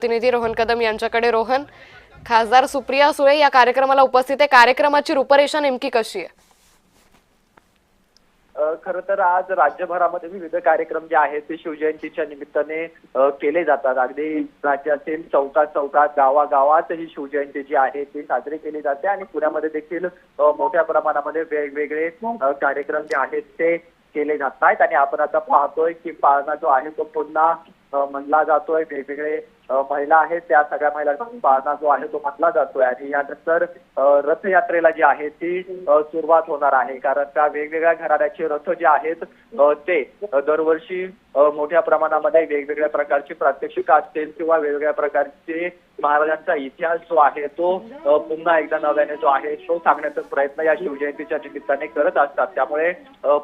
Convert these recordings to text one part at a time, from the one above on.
प्रतिनिधी रोहन कदम यांच्याकडे. रोहन, खासदार सुप्रिया सुळे या कार्यक्रमाला उपस्थित आहे. कार्यक्रमाची रूपरेषा नेमकी कशी आहे? खरं तर आज राज्यभरामध्ये विविध कार्यक्रम जे आहेत ते शिवजयंतीच्या निमित्ताने केले जातात. अगदी राज्यातील चौकात गावागावात ही शिवजयंती जी आहे ती साजरी केली जाते आणि पुण्यामध्ये देखील मोठ्या प्रमाणामध्ये वेगवेगळे कार्यक्रम जे आहेत ते केले जात आहेत. आणि आपण आता पाहतोय की पाळणा जो आहे तो पुन्हा म्हणला जातोय. वेगवेगळे महिला आहेत त्या सगळ्या महिलांचा पाळणा जो आहे तो म्हटला जातोय. आणि यानंतर रथयात्रेला जी आहे ती सुरुवात होणार आहे. कारण का वेगवेगळ्या घराण्याचे रथ जे आहेत ते दरवर्षी मोठ्या प्रमाणामध्ये वेगवेगळ्या प्रकारची प्रात्यक्षिक असतील किंवा वेगवेगळ्या प्रकारचे महाराजांचा इतिहास जो आहे तो पुन्हा एकदा नव्याने जो आहे तो सांगण्याचा प्रयत्न या शिवजयंतीच्या निमित्ताने करत असतात. त्यामुळे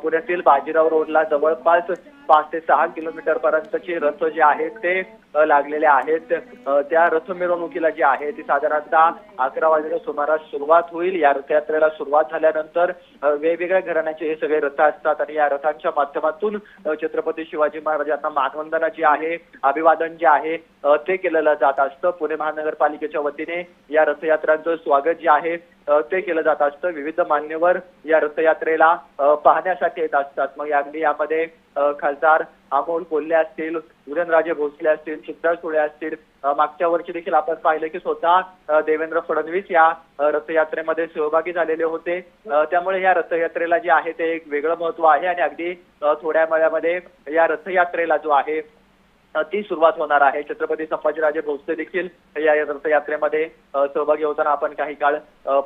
पुण्यातील बाजीराव रोडला जवळपास 5 ते 6 किलोमीटर पर्यंतचे रथ जे आहेत ते लागलेले आहेत. त्या रथ मिरवणुकीला जी आहे ती साधारणतः 11 वाजेच्या सुमारास सुरुवात होईल. या रथयात्रेला सुरुवात झाल्यानंतर वेगवेगळ्या घराण्याचे हे सगळे रथ असतात आणि या रथांच्या माध्यमातून छत्रपती शिवाजी महाराजांना मानवंदना जी आहे, अभिवादन जे आहे ते केलेलं जात असतं. पुणे महानगरपालिकेच्या वतीने या रथयात्रांचं स्वागत जे आहे ते केलं जात असतं. विविध मान्यवर या रथयात्रेला पाहण्यासाठी येत असतात. मग अगदी यामध्ये खासदार अमोल कोल्हे असतील, उदयनराजे भोसले असतील, सुप्रिया सुळे असतील. मागच्या वर्षी देखील आपण पाहिलं की स्वतः देवेंद्र फडणवीस या रथयात्रेमध्ये सहभागी झालेले होते. त्यामुळे या रथयात्रेला जे आहे ते एक वेगळं महत्व आहे आणि अगदी थोड्या वेळामध्ये या रथयात्रेला जो आहे ती सुरुवात होणार आहे. छत्रपती संभाजीराजे भोसले देखील या रथयात्रेमध्ये सहभागी होताना आपण काही काळ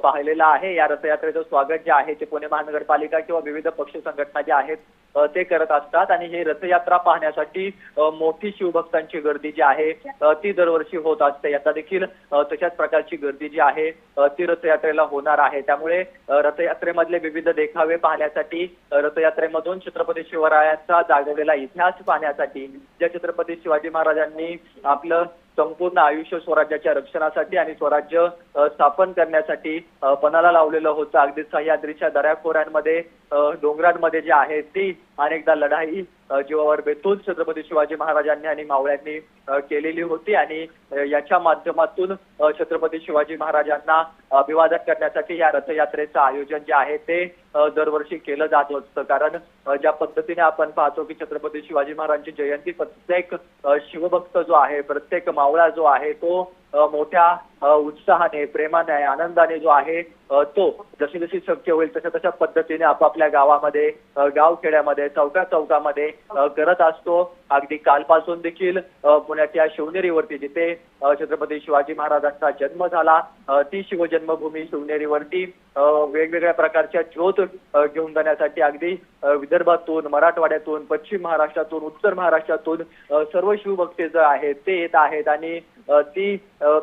पाहिलेला आहे. या रथयात्रेचं स्वागत जे आहे ते पुणे महानगरपालिका किंवा विविध पक्ष संघटना ज्या आहेत ते करत असतात. आणि हे रथयात्रा पाहण्यासाठी मोठी शिवभक्तांची गर्दी जी आहे ती दरवर्षी होत असते. आता देखील तशाच प्रकारची गर्दी जी आहे ती रथयात्रेला होणार आहे. त्यामुळे रथयात्रेमधले विविध देखावे पाहण्यासाठी, रथयात्रेमधून छत्रपती शिवरायांचा जागवलेला इतिहास पाहण्यासाठी, ज्या छत्रपती शिवाजी महाराजांनी आपलं संपूर्ण आयुष्य स्वराज्याच्या रक्षणासाठी आणि स्वराज्य स्थापन करण्यासाठी पणाला लावलेलं होतं. अगदी सह्याद्रीच्या दऱ्याखोऱ्यांमध्ये, डोंगरांमध्ये जे आहे ती अनेकदा लढाई जीवावर बेतून छत्रपती शिवाजी महाराजांनी आणि मावळ्यांनी केलेली होती. आणि याच्या माध्यमातून छत्रपती शिवाजी महाराजांना अभिवादन करण्यासाठी या रथयात्रेचं आयोजन जे आहे ते दरवर्षी केलं जात असतं. कारण ज्या पद्धतीने आपण पाहतो की छत्रपती शिवाजी महाराजांची जयंती प्रत्येक शिवभक्त जो आहे, प्रत्येक मावळा जो आहे तो मोठ्या उत्साहाने, प्रेमाने, आनंदाने जो आहे तो जशी जशी शक्य होईल तशा पद्धतीने आपापल्या गावामध्ये, गावखेड्यामध्ये, चौकामध्ये करत असतो. अगदी कालपासून देखील पुण्याच्या शिवनेरीवरती, जिथे छत्रपती शिवाजी महाराजांचा जन्म झाला, ती शिवजन्मभूमी शिवनेरीवरती वेगवेगळ्या प्रकारच्या ज्योत घेऊन जाण्यासाठी अगदी विदर्भातून, मराठवाड्यातून, पश्चिम महाराष्ट्रातून, उत्तर महाराष्ट्रातून सर्व शिवभक्त जे आहेत ते येत आहेत. आणि ती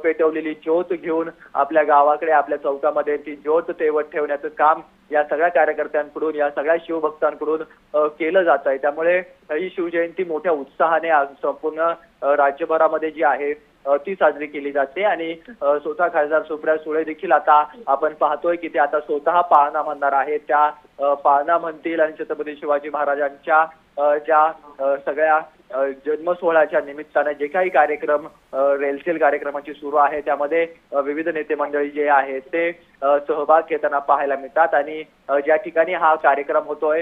पेटवलेली ज्योत घेऊन आपल्या गावाकडे, आपल्या चौकामध्ये ती ज्योत तेवत ठेवण्याचं काम या सगळ्या कार्यकर्त्यांकडून, या सगळ्या शिवभक्तांकडून केलं जात आहे. त्यामुळे ही शिवजयंती मोठ्या उत्साहाने संपूर्ण राज्यभरामध्ये जी आहे ती साजरी केली जाते. आणि स्वतः खासदार सुप्रिया सुळे देखील आता आपण पाहतोय की ते आता स्वतः पाळणा म्हणणार आहेत. त्या पाळणा म्हणतील आणि छत्रपती शिवाजी महाराजांच्या ज्या सगळ्या जन्म सोहळ्याच्या निमित्ताने जे काही कार्यक्रम, रेलचेल कार्यक्रमाची सुरू आहे त्यामध्ये विविध नेते मंडळी जे आहेत ते सहभाग घेताना पाहायला मिळतात. आणि ज्या ठिकाणी हा कार्यक्रम होतोय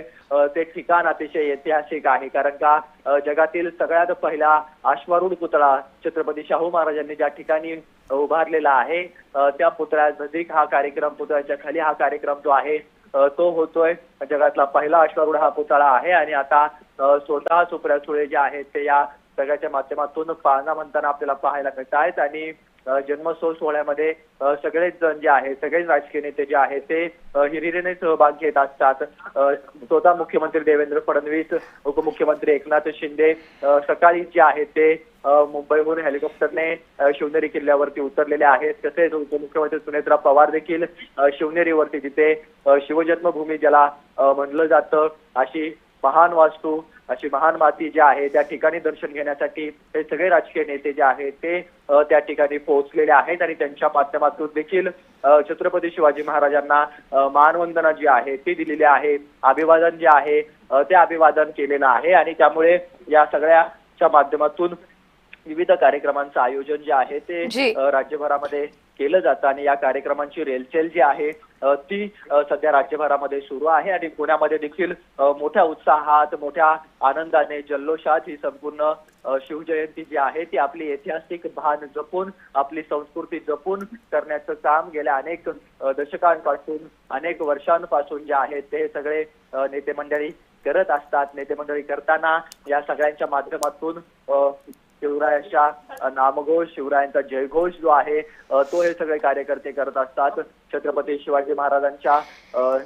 ते ठिकाण अतिशय ऐतिहासिक आहे. कारण का जगातील सगळ्यात पहिला अश्वारूढ पुतळा छत्रपती शाहू महाराजांनी ज्या ठिकाणी उभारलेला आहे त्या पुतळ्यानजीक हा कार्यक्रम, पुतळ्याच्या खाली हा कार्यक्रम जो आहे तो होतोय. जगातला पहिला अश्वारूढ हा पुतळा आहे. आणि आता स्वतः सुप्रिया सुळे जे आहेत ते या सगळ्याच्या माध्यमातून पाळणा म्हणताना आपल्याला पाहायला मिळत आहेत. आणि जन्मोत्सव सोहळ्यामध्ये सगळेच जण जे आहेत, सगळेच राजकीय नेते जे आहेत ते हिरिरीने सहभाग घेत असतात. स्वतः मुख्यमंत्री देवेंद्र फडणवीस, उपमुख्यमंत्री एकनाथ शिंदे सकाळी जे आहेत ते मुंबईहून हेलिकॉप्टरने शिवनेरी किल्ल्यावरती उतरलेले आहेत. तसेच उपमुख्यमंत्री सुनेत्रा पवार देखील शिवनेरीवरती, जिथे शिवजन्मभूमी ज्याला म्हणलं जातं, अशी महान वास्तू, अशी महान माती जी आहे त्या ठिकाणी दर्शन घेण्यासाठी हे सगळे राजकीय नेते जे आहेत ते त्या ठिकाणी पोहोचलेले आहेत. आणि त्यांच्या माध्यमातून देखील छत्रपती शिवाजी महाराजांना मानवंदना जी आहे ती दिलेली आहे, अभिवादन जे आहे ते अभिवादन केलेलं आहे. आणि त्यामुळे या सगळ्याच्या माध्यमातून विविध कार्यक्रमांचं आयोजन जे आहे ते जी. राज्यभरामध्ये केलं जातं आणि या कार्यक्रमांची रेलचेल जी आहे ती सध्या राज्यभरामध्ये सुरू आहे आणि पुण्यामध्ये देखील मोठ्या उत्साहात मोठ्या आनंदाने जल्लोषात ही संपूर्ण शिवजयंती जी आहे ती आपली ऐतिहासिक भान जपून आपली संस्कृती जपून करण्याचं काम गेल्या अनेक दशकांपासून अनेक वर्षांपासून जे आहे ते सगळे नेते मंडळी करत असतात। नेते मंडळी करताना या सगळ्यांच्या माध्यमातून शिवरायांच्या नामघोष शिवरायांचा जयघोष जो आहे तो हे सगळे कार्यकर्ते करत असतात। छत्रपती शिवाजी महाराजांच्या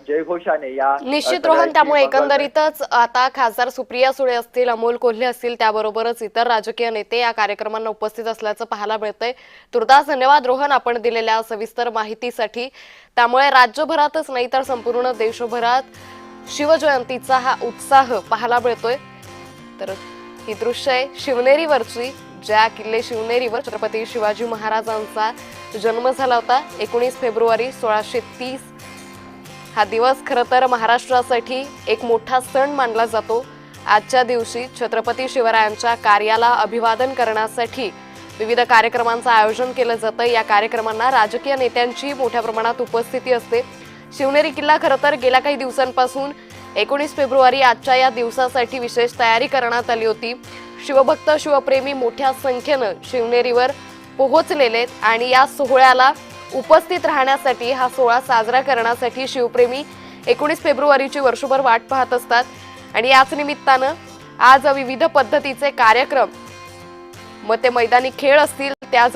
जयघोषाने या निश्चित रोहन, त्यामुळे एकंदरीतच आता खासदार सुप्रिया सुळे असतील, अमोल कोल्हे असतील, त्याबरोबरच इतर राजकीय नेते या कार्यक्रमांना उपस्थित असल्याचं पाहायला मिळतंय। तुर्तास धन्यवाद रोहन आपण दिलेल्या सविस्तर माहितीसाठी। त्यामुळे राज्यभरातच नाही तर संपूर्ण देशभरात शिवजयंतीचा हा उत्साह पाहायला मिळतोय। तर ही दृश्य आहे शिवनेरीवरची, ज्या किल्ले शिवनेरीवर छत्रपती शिवाजी महाराजांचा जन्म झाला होता 19 फेब्रुवारी 1630। हा दिवस खरं तर महाराष्ट्रासाठी एक मोठा सण मानला जातो। आजच्या दिवशी छत्रपती शिवरायांच्या कार्याला अभिवादन करण्यासाठी विविध कार्यक्रमांचं आयोजन केलं जातं। या कार्यक्रमांना राजकीय नेत्यांची मोठ्या प्रमाणात उपस्थिती असते। शिवनेरी किल्ला खरं तर गेल्या काही दिवसांपासून 19 फेब्रुवारी आजच्या या दिवसासाठी विशेष तयारी करण्यात आली होती। शिवभक्त शिवप्रेमी मोठ्या संख्येनं शिवनेरीवर पोहोचलेले आणि या सोहळ्याला उपस्थित राहण्यासाठी हा सोहळा साजरा करण्यासाठी शिवप्रेमी 19 फेब्रुवारीची वर्षभर वाट पाहत असतात आणि याच निमित्तानं आज विविध पद्धतीचे कार्यक्रम, मग ते मैदानी खेळ असतील, त्या